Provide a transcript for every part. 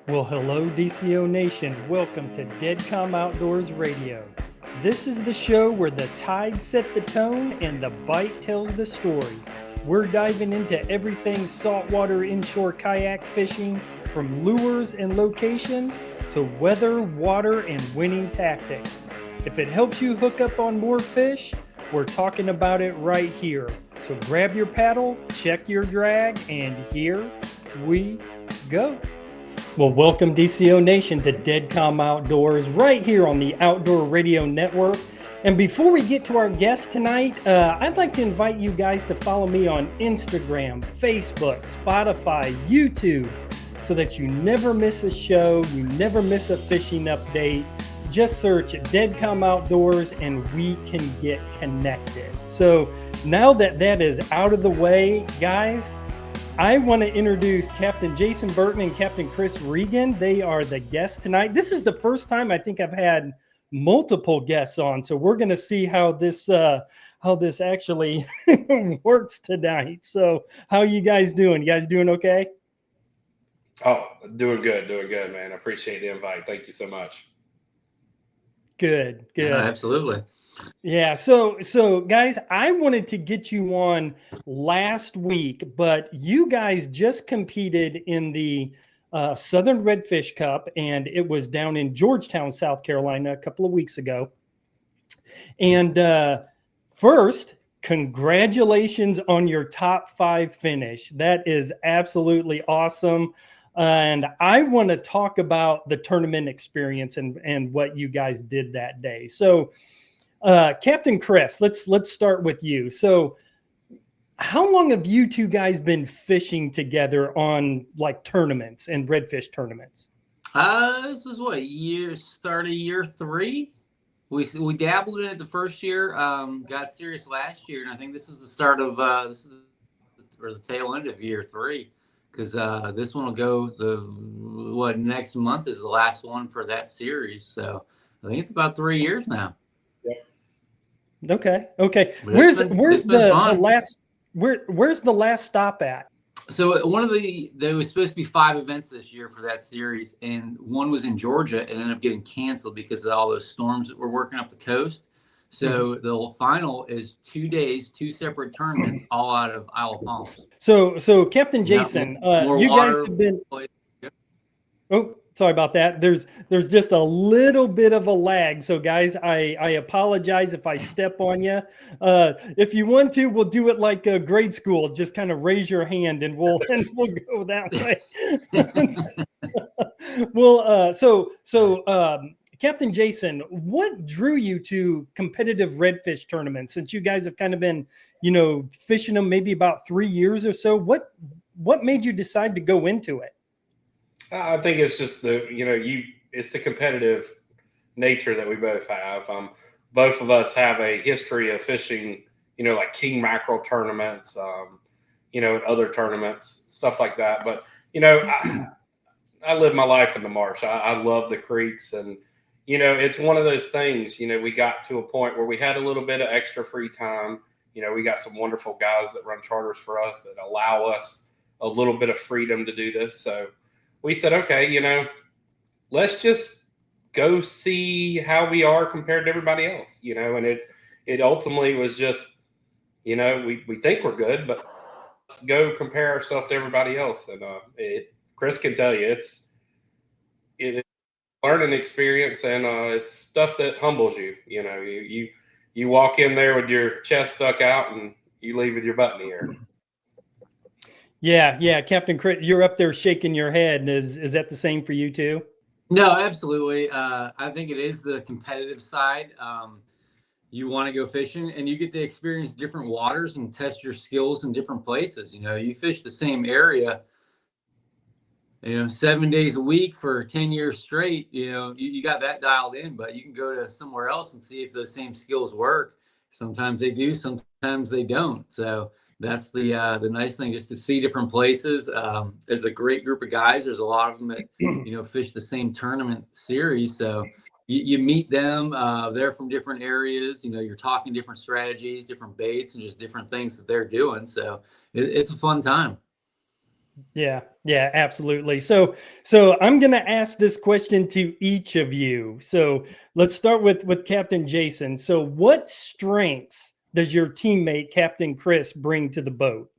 Well, hello, DCO Nation. Welcome to Deadcom Outdoors Radio. This is the show where the tide set the tone and the bite tells the story. We're diving into everything saltwater inshore kayak fishing, from lures and locations to weather, water, and winning tactics. If it helps you hook up on more fish, we're talking about it right here. So grab your paddle, check your drag, and here we go. Well, welcome DCO Nation to Deadcom Outdoors right here on the Outdoor Radio Network. And before we get to our guest tonight, I'd like to invite you guys to follow me on Instagram, Facebook, Spotify, YouTube, so that you never miss a show, you never miss a fishing update. Just search Deadcom Outdoors and we can get connected. So now that that is out of the way, guys, I want to introduce Captain Jason Burton and Captain Chris Regan. They are the guests tonight. This is the first time I think I've had multiple guests on, so we're going to see how this actually works tonight. So, how you guys doing? You guys doing okay? Oh, doing good, man. I appreciate the invite. Thank you so much. Good. Yeah, absolutely. Yeah, so guys, I wanted to get you on last week, but you guys just competed in the Southern Redfish Cup, and it was down in Georgetown, South Carolina, a couple of weeks ago. And first, congratulations on your top 5 finish. That is absolutely awesome. And I want to talk about the tournament experience and what you guys did that day. So, Captain Chris, let's start with you. So how long have you two guys been fishing together on like tournaments and redfish tournaments? This is what, start of year 3. We dabbled in it the first year, got serious last year, and I think this is the start of the tail end of year 3, because this one will go next month is the last one for that series. So I think it's about 3 years now. Okay. Where's the last stop at? So there was supposed to be 5 events this year for that series, and one was in Georgia and ended up getting canceled because of all those storms that were working up the coast. So the final is 2 days, 2 separate tournaments, all out of Isle of Palms. So Captain Jason, you water, guys have been. Oh, sorry about that. There's just a little bit of a lag. So guys, I apologize if I step on you. If you want to, we'll do it like grade school. Just kind of raise your hand and we'll go that way. Well, so Captain Jason, what drew you to competitive redfish tournaments? Since you guys have kind of been, fishing them maybe about 3 years or so, what made you decide to go into it? I think it's just it's the competitive nature that we both have. Both of us have a history of fishing, like king mackerel tournaments, and other tournaments, stuff like that. But, I live my life in the marsh. I love the creeks, and, it's one of those things, we got to a point where we had a little bit of extra free time. We got some wonderful guys that run charters for us that allow us a little bit of freedom to do this. So we said, okay, let's just go see how we are compared to everybody else, and it ultimately was just, we think we're good, but let's go compare ourselves to everybody else. And Chris can tell you, it's a learning experience, and it's stuff that humbles you. You walk in there with your chest stuck out and you leave with your butt in the air. Yeah, Captain Chris, you're up there shaking your head. Is that the same for you too? No, absolutely. I think it is the competitive side. You want to go fishing, and you get to experience different waters and test your skills in different places. You fish the same area, 7 days a week for 10 years straight. You got that dialed in, but you can go to somewhere else and see if those same skills work. Sometimes they do, sometimes they don't. So that's the nice thing, just to see different places. There's a great group of guys. There's a lot of them that fish the same tournament series. So you meet them. They're from different areas. You're talking different strategies, different baits, and just different things that they're doing. So it's a fun time. Yeah, yeah, absolutely. So I'm going to ask this question to each of you. So let's start with Captain Jason. So what strengths does your teammate Captain Chris bring to the boat?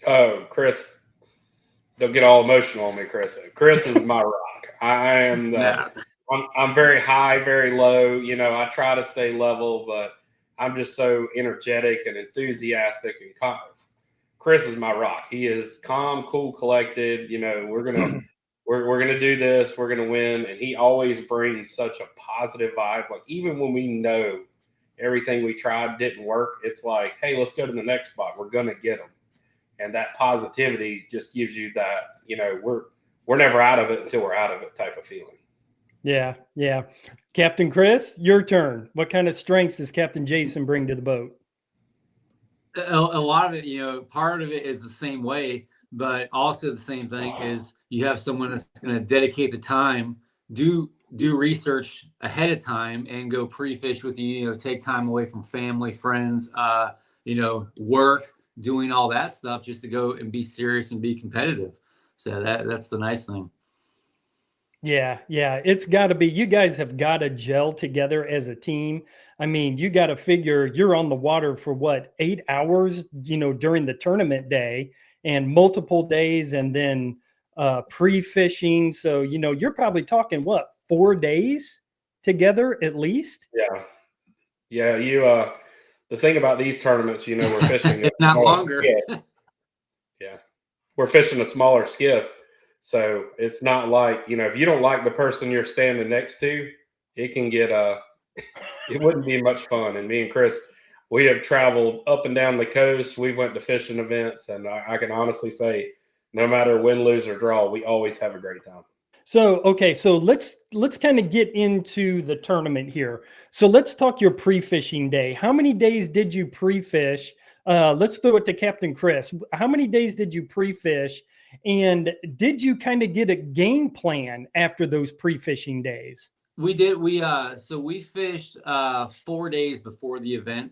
Oh, Chris, don't get all emotional on me, Chris. Chris is my rock. I am the. Nah. I'm very high, very low. You know, I try to stay level, but I'm just so energetic and enthusiastic and calm. Chris is my rock. He is calm, cool, collected. You know, we're gonna do this. We're gonna win, and he always brings such a positive vibe. Like even when we know everything we tried didn't work, it's like, hey, let's go to the next spot. We're gonna get them, and that positivity just gives you that. You know, we're never out of it until we're out of it type of feeling. Yeah, yeah. Captain Chris, your turn. What kind of strengths does Captain Jason bring to the boat? A lot of it, part of it is the same way, but also the same thing is you have someone that's going to dedicate the time, do research ahead of time, and go pre-fish with you. Take time away from family, friends, work, doing all that stuff just to go and be serious and be competitive. So that's the nice thing. Yeah, yeah. It's got to be, you guys have got to gel together as a team. I mean, you got to figure you're on the water for what, 8 hours, during the tournament day and multiple days and then pre-fishing. So, you're probably talking what, 4 days together at least? Yeah, yeah. The thing about these tournaments, we're fishing Not longer. Yeah, we're fishing a smaller skiff, so it's not like if you don't like the person you're standing next to, it can get it wouldn't be much fun. And me and Chris, we have traveled up and down the coast. We've went to fishing events, and I can honestly say, no matter win, lose, or draw, we always have a great time. So, okay, so let's kind of get into the tournament here. So let's talk your pre-fishing day. How many days did you pre-fish? Let's throw it to Captain Chris. How many days did you pre-fish? And did you kind of get a game plan after those pre-fishing days? We did. We fished 4 days before the event,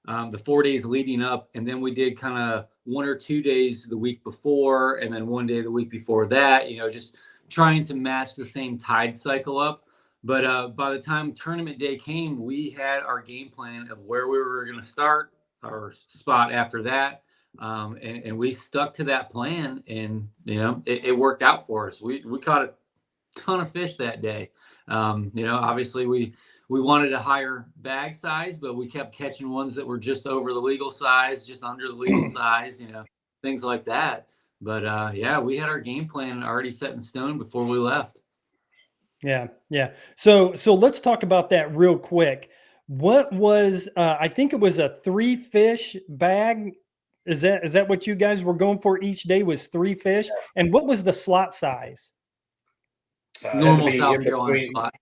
the 4 days leading up, and then we did kind of 1 or 2 days the week before, and then 1 day the week before that. Just trying to match the same tide cycle up. But by the time tournament day came, we had our game plan of where we were going to start, our spot after that, and we stuck to that plan, and it worked out for us. We caught a ton of fish that day. Obviously we wanted a higher bag size, but we kept catching ones that were just over the legal size, just under the legal size, things like that. But we had our game plan already set in stone before we left. Yeah, yeah. So let's talk about that real quick. What was I think it was a 3 fish bag. Is that what you guys were going for each day, was 3 fish? And what was the slot size? Normal South Carolina slot.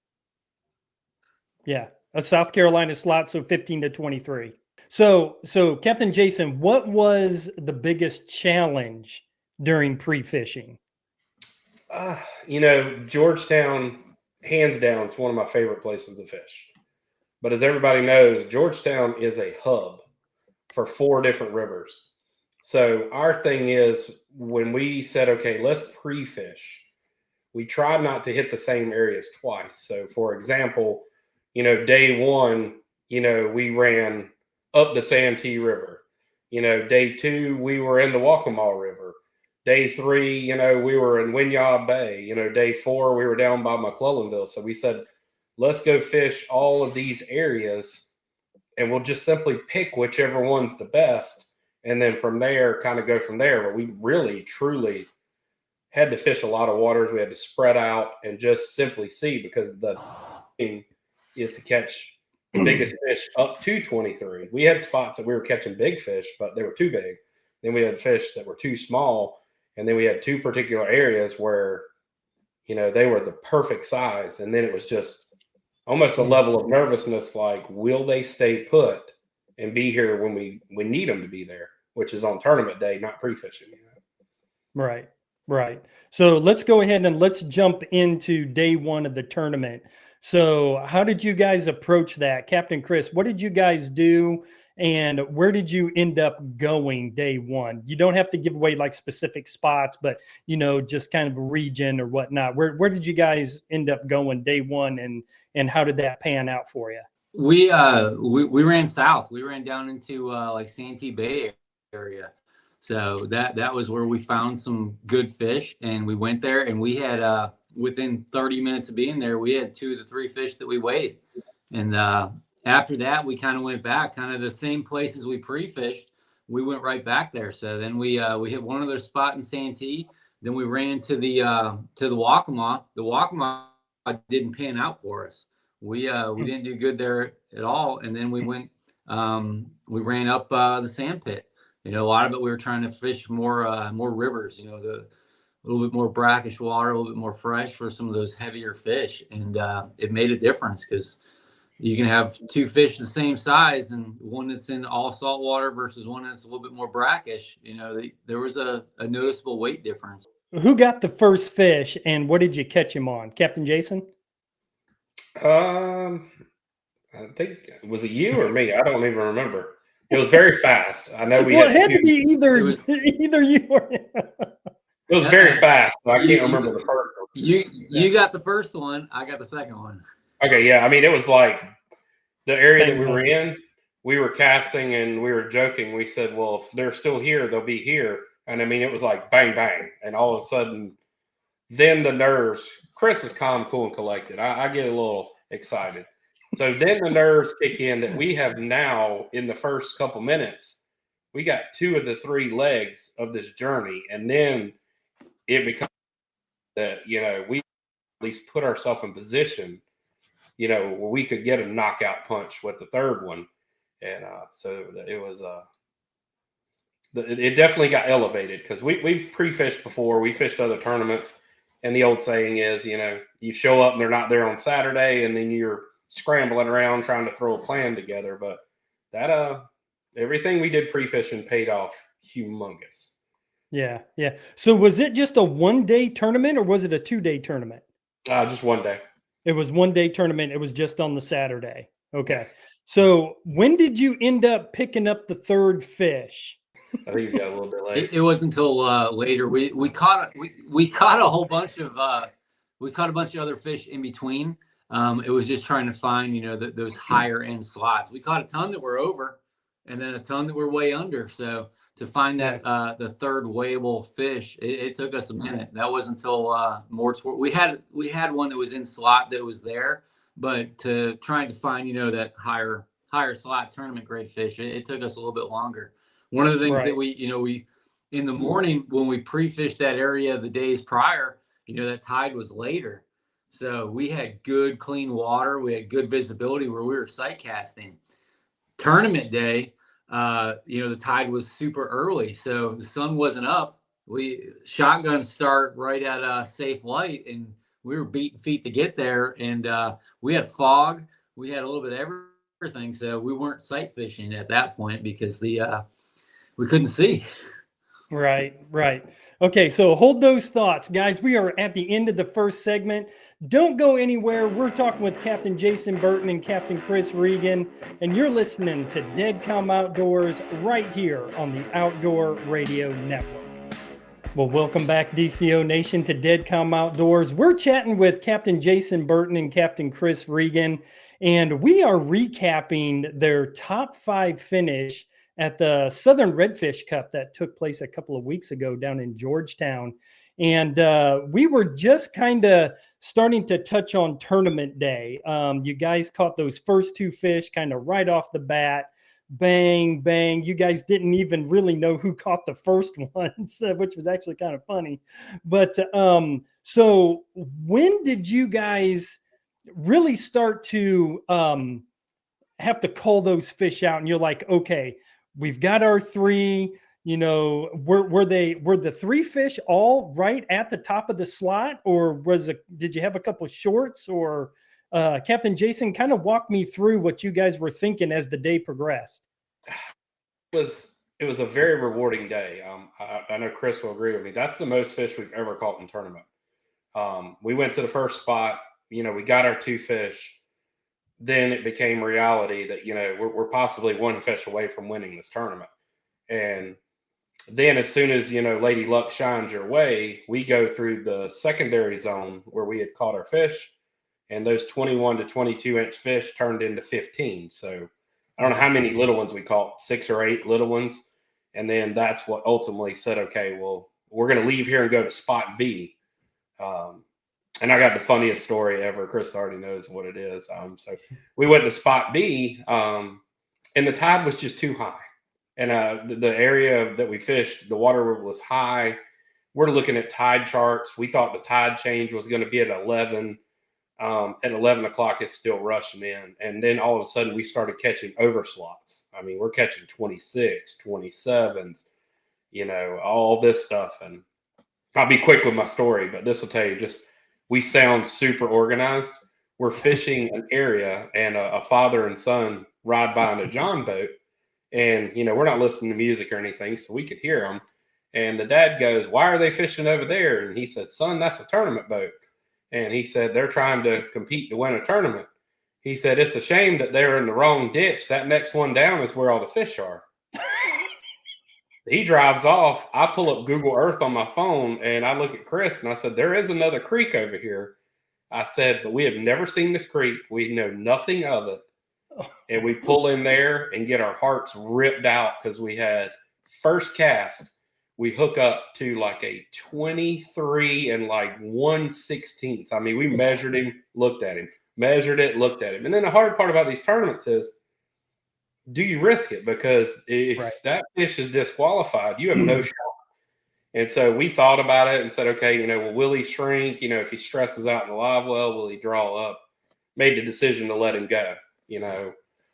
Yeah, a South Carolina slot, so 15 to 23. So Captain Jason, what was the biggest challenge during pre-fishing? Georgetown, hands down, is one of my favorite places to fish. But as everybody knows, Georgetown is a hub for 4 different rivers. So our thing is, when we said, okay, let's pre-fish, we tried not to hit the same areas twice. So for example, day 1, we ran up the Santee River. Day 2, we were in the Waccamaw River. Day 3, we were in Winyah Bay. Day 4, we were down by McClellanville. So we said, let's go fish all of these areas, and we'll just simply pick whichever one's the best. And then from there, kind of go from there. But we really, truly had to fish a lot of waters. We had to spread out and just simply see, because the thing is to catch the biggest fish up to 23. We had spots that we were catching big fish, but they were too big. Then we had fish that were too small. And then we had 2 particular areas where, they were the perfect size. And then it was just almost a level of nervousness, like, will they stay put and be here when we need them to be there, which is on tournament day, not pre-fishing. Right. Right. So let's go ahead and let's jump into day 1 of the tournament. So how did you guys approach that? Captain Chris, what did you guys do? And where did you end up going day one? You don't have to give away like specific spots, but just kind of a region or whatnot. Where did you guys end up going day one, and how did that pan out for you? We ran south. We ran down into like Santee Bay area. So that was where we found some good fish, and we went there, and we had within 30 minutes of being there, we had 2 to 3 fish that we weighed. And after that, we kind of went back, kind of the same places we pre-fished. We went right back there. So then we hit one other spot in Santee. Then we ran to the Waccamaw. The Waccamaw didn't pan out for us. We didn't do good there at all. And then we went, we ran up the sand pit. A lot of it we were trying to fish more rivers. The a little bit more brackish water, a little bit more fresh for some of those heavier fish, and it made a difference because you can have 2 fish the same size, and one that's in all saltwater versus one that's a little bit more brackish. There was a noticeable weight difference. Who got the first fish, and what did you catch him on, Captain Jason? I think, was it you or me? I don't even remember. It was very fast. I know it had to be either you or it was very fast. So I can't remember the first one. You got the first one. I got the second one. Okay, yeah. I mean, it was like the area that we were in. We were casting and we were joking. We said, "Well, if they're still here, they'll be here." And I mean, it was like bang, bang, and all of a sudden, then the nerves. Chris is calm, cool, and collected. I get a little excited. So then the nerves kick in that we have now in the first couple minutes, we got 2 of the 3 legs of this journey. And then it becomes that, we at least put ourselves in position, where we could get a knockout punch with the third one. And so it was, it definitely got elevated because we've pre-fished before. We fished other tournaments. And the old saying is, you show up and they're not there on Saturday, and then you're scrambling around trying to throw a plan together. But that everything we did pre-fishing paid off humongous. Yeah. So was it just a 1-day tournament, or was it a 2-day tournament? Just 1 day. It was 1-day tournament. It was just on the Saturday. Okay. Yes. So when did you end up picking up the third fish? I think he's got a little bit late. It wasn't until later. We caught a whole bunch of other fish in between. It was just trying to find those higher end slots. We caught a ton that were over, and then a ton that were way under. So to find that the third weighable fish, it took us a minute. That wasn't until more toward we had one that was in slot that was there, but to trying to find that higher slot tournament grade fish, it took us a little bit longer. One of the things that we in the morning when we pre-fished that area the days prior, that tide was later. So we had good, clean water. We had good visibility where we were sight casting. Tournament day, the tide was super early. So the sun wasn't up. We shotgun start right at safe light, and we were beating feet to get there. And we had fog. We had a little bit of everything. So we weren't sight fishing at that point because we couldn't see. Right. Okay, so hold those thoughts, guys. We are at the end of the first segment. Don't go anywhere. We're talking with Captain Jason Burton and Captain Chris Regan, and you're listening to Dead Calm Outdoors right here on the Outdoor Radio Network. Well, welcome back, DCO Nation, to Dead Calm Outdoors. We're chatting with Captain Jason Burton and Captain Chris Regan, and we are recapping their top 5 finish at the Southern Redfish Cup that took place a couple of weeks ago down in Georgetown. And we were just kind of starting to touch on tournament day. You guys caught those first 2 fish kind of right off the bat. Bang, bang. You guys didn't even really know who caught the first ones, which was actually kind of funny. But so when did you guys really start to have to call those fish out? And you're like, okay, we've got our 3, were the 3 fish all right at the top of the slot, or did you have a couple of shorts? Or Captain Jason, kind of walk me through what you guys were thinking as the day progressed. It was a very rewarding day. I know Chris will agree with me. That's the most fish we've ever caught in tournament. We went to the first spot, we got our 2 fish. then it became reality that, we're possibly one fish away from winning this tournament. And then as soon as, Lady Luck shines your way, we go through the secondary zone where we had caught our fish, and those 21 to 22 inch fish turned into 15. So I don't know how many little ones we caught, 6 or 8 little ones. And then that's what ultimately said, okay, well, we're going to leave here and go to spot B. And I got the funniest story ever. Chris already knows what it is. So we went to spot B, and the tide was just too high. And the area that we fished, the water was high. We're looking at tide charts. We thought the tide change was going to be at 11. At 11 o'clock, it's still rushing in. And then all of a sudden, we started catching overslots. I mean, we're catching 26, 27s, all this stuff. And I'll be quick with my story, but this will tell you we sound super organized. We're fishing an area, and a father and son ride by in a John boat. And, we're not listening to music or anything, so we could hear them. And the dad goes, "Why are they fishing over there?" And he said, "Son, that's a tournament boat." And he said, "They're trying to compete to win a tournament." He said, "It's a shame that they're in the wrong ditch. That next one down is where all the fish are." He drives off. I pull up Google Earth on my phone, and I look at Chris, and I said, "There is another creek over here." I said, "But we have never seen this creek. We know nothing of it." And we pull in there and get our hearts ripped out because we had first cast. We hook up to like a 23 and like 1/16. I mean, we measured him, looked at him, measured it, looked at him. And then the hard part about these tournaments is, do you risk it? Because if that fish is disqualified, you have no shot. And so we thought about it and said, okay, will he shrink? If he stresses out in the live well, will he draw up? Made the decision to let him go,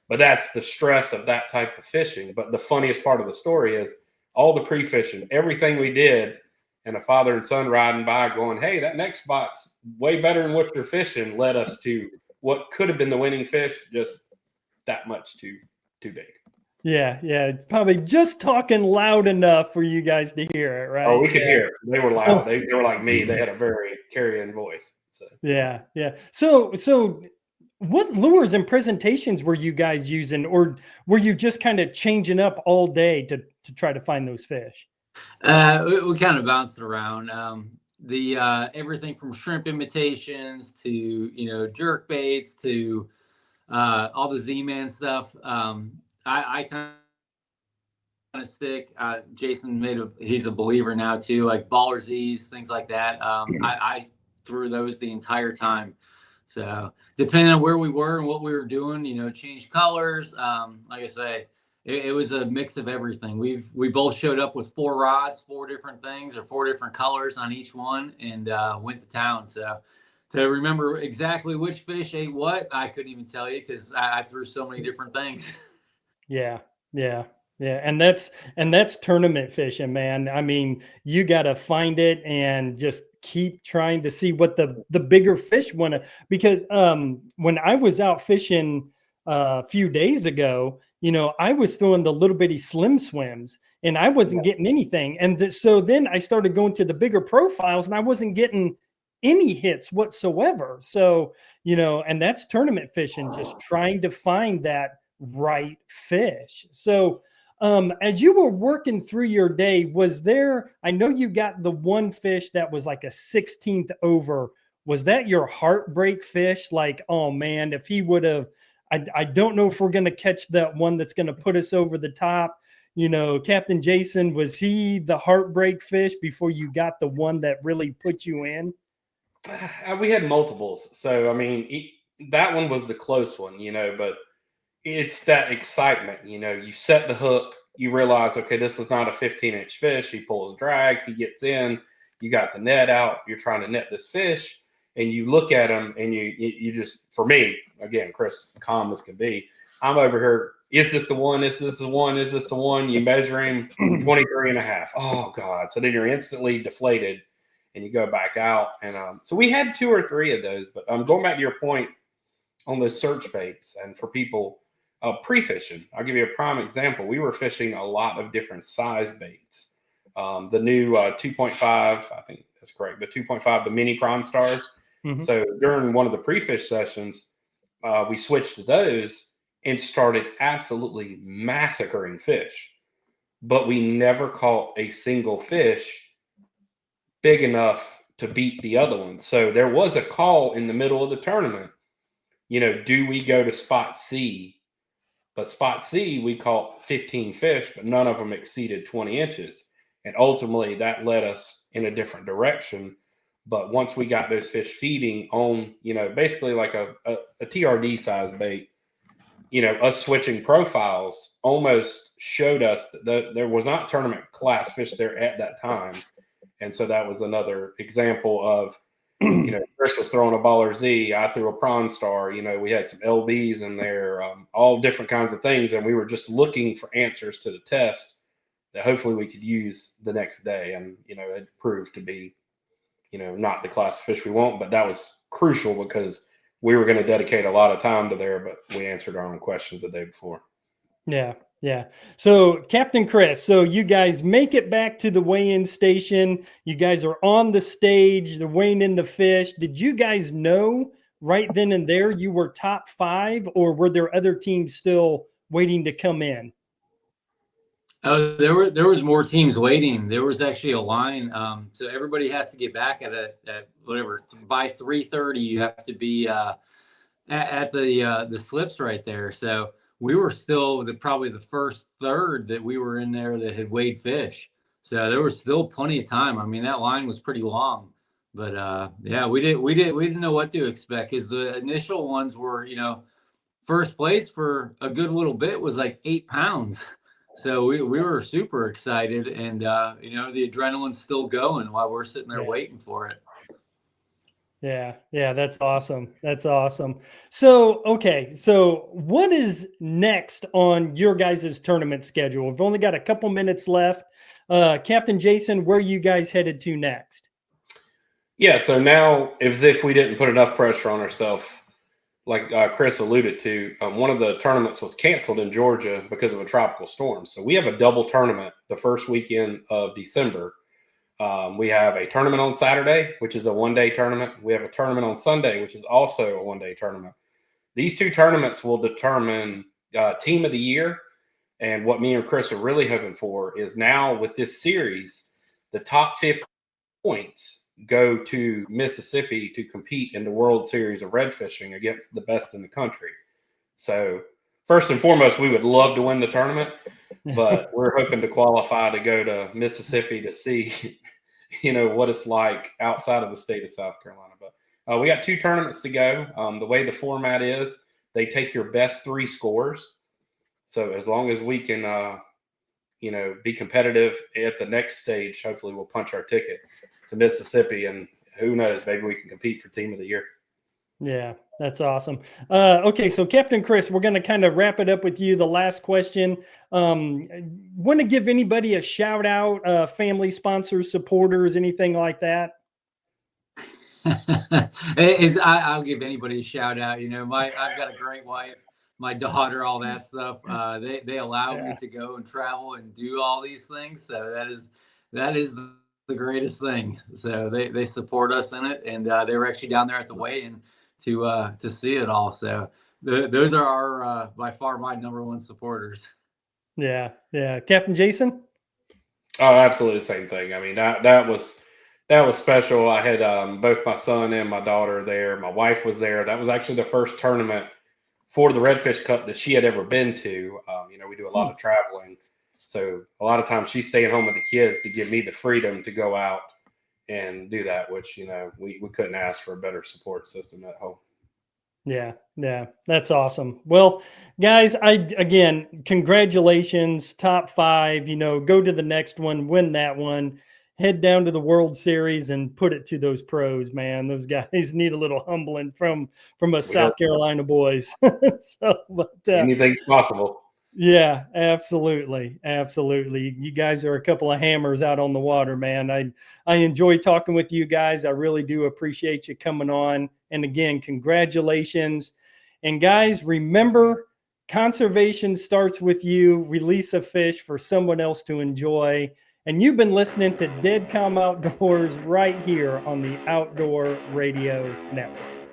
But that's the stress of that type of fishing. But the funniest part of the story is all the pre-fishing, everything we did, and a father and son riding by going, "Hey, that next spot's way better than what you're fishing," led us to what could have been the winning fish, just that much too big. Yeah. Probably just talking loud enough for you guys to hear it, right? Oh, we could hear it. They were loud. Oh. They were like me. They had a very carrying voice. So. Yeah. So what lures and presentations were you guys using, or were you just kind of changing up all day to try to find those fish? We kind of bounced around. Everything from shrimp imitations to jerk baits to all the Z-Man stuff. I kind of stick. Jason he's a believer now too, like baller Z's, things like that. I threw those the entire time. So depending on where we were and what we were doing, change colors. Like I say, it was a mix of everything. We both showed up with 4 rods, 4 different things, or 4 different colors on each one, and went to town. So to remember exactly which fish ate what, I couldn't even tell you because I threw so many different things. Yeah. And that's tournament fishing, man. I mean, you got to find it and just keep trying to see what the bigger fish want to, because when I was out fishing a few days ago, I was throwing the little bitty slim swims and I wasn't getting anything. And so then I started going to the bigger profiles and I wasn't getting any hits whatsoever. So, and that's tournament fishing, just trying to find that right fish. So as you were working through your day, I know you got the one fish that was like a 16th over. Was that your heartbreak fish? Like, oh man, if he would have, I don't know if we're going to catch that one that's going to put us over the top. Captain Jason, was he the heartbreak fish before you got the one that really put you in? We had multiples. So, I mean, that one was the close one, but it's that excitement, you set the hook, you realize, okay, this is not a 15-inch fish. He pulls drag, he gets in, you got the net out, you're trying to net this fish, and you look at him and you just, for me, again, Chris, calm as can be, I'm over here, is this the one? Is this the one? Is this the one? You measure him 23 and a half. Oh God. So then you're instantly deflated and you go back out. And so we had 2 or 3 of those, but going back to your point on those search baits and for people, pre-fishing, I'll give you a prime example. We were fishing a lot of different size baits. The new 2.5, I think that's correct, the 2.5, the mini prawn stars. Mm-hmm. So during one of the pre-fish sessions, we switched to those and started absolutely massacring fish. But we never caught a single fish big enough to beat the other one. So there was a call in the middle of the tournament, do we go to spot C? But spot C, we caught 15 fish, but none of them exceeded 20 inches. And ultimately that led us in a different direction. But once we got those fish feeding on, basically like a TRD size bait, us switching profiles almost showed us that there was not tournament class fish there at that time. And so that was another example of, Chris was throwing a Baller Z, I threw a Prawn Star, we had some LBs in there, all different kinds of things. And we were just looking for answers to the test that hopefully we could use the next day. And, it proved to be, not the class of fish we want, but that was crucial because we were going to dedicate a lot of time to there, but we answered our own questions the day before. Yeah. Yeah. So Captain Chris, so you guys make it back to the weigh-in station. You guys are on the stage, they're weighing in the fish. Did you guys know right then and there you were top 5, or were there other teams still waiting to come in? Oh, there was more teams waiting. There was actually a line. So everybody has to get back at whatever, by 3:30. You have to be at the slips right there. So we were still probably the first third that we were in there that had weighed fish. So there was still plenty of time. I mean, that line was pretty long, but yeah, we didn't know what to expect, because the initial ones were, first place for a good little bit was like 8 pounds. So we were super excited, and the adrenaline's still going while we're sitting there waiting for it. Yeah. That's awesome. That's awesome. So, okay. So what is next on your guys' tournament schedule? We've only got a couple minutes left. Captain Jason, where are you guys headed to next? Yeah. So now, as if we didn't put enough pressure on ourselves, like Chris alluded to, one of the tournaments was canceled in Georgia because of a tropical storm. So we have a double tournament the first weekend of December. We have a tournament on Saturday, which is a one-day tournament. We have a tournament on Sunday, which is also a one-day tournament. These two tournaments will determine team of the year. And what me and Chris are really hoping for is, now with this series, the top 50 points go to Mississippi to compete in the World Series of Redfishing against the best in the country. So first and foremost, we would love to win the tournament, but we're hoping to qualify to go to Mississippi to see, what it's like outside of the state of South Carolina. But we got 2 tournaments to go. The way the format is, they take your best 3 scores. So as long as we can, be competitive at the next stage, hopefully we'll punch our ticket to Mississippi, and who knows, maybe we can compete for team of the year. Yeah, that's awesome. Okay, so Captain Chris, we're going to kind of wrap it up with you. The last question. Want to give anybody a shout out, family, sponsors, supporters, anything like that? I'll give anybody a shout out. I've got a great wife, my daughter, all that stuff. They allow me to go and travel and do all these things. So that is the greatest thing. So they support us in it, and they were actually down there at the weigh-in to see it all. So those are our by far my number one supporters. Yeah. Captain Jason? Oh, absolutely the same thing. I mean, that was special. I had both my son and my daughter there. My wife was there. That was actually the first tournament for the Redfish Cup that she had ever been to. We do a lot of traveling, so a lot of times she's staying home with the kids to give me the freedom to go out and do that, which, we couldn't ask for a better support system at home. Yeah, that's awesome. Well, guys, again, congratulations, top 5, go to the next one, win that one, head down to the World Series and put it to those pros, man. Those guys need a little humbling from us South Carolina boys. But anything's possible. Yeah, absolutely. You guys are a couple of hammers out on the water, man. I enjoy talking with you guys. I really do appreciate you coming on. And again, congratulations. And guys, remember, conservation starts with you. Release a fish for someone else to enjoy. And you've been listening to Dead Calm Outdoors right here on the Outdoor Radio Network.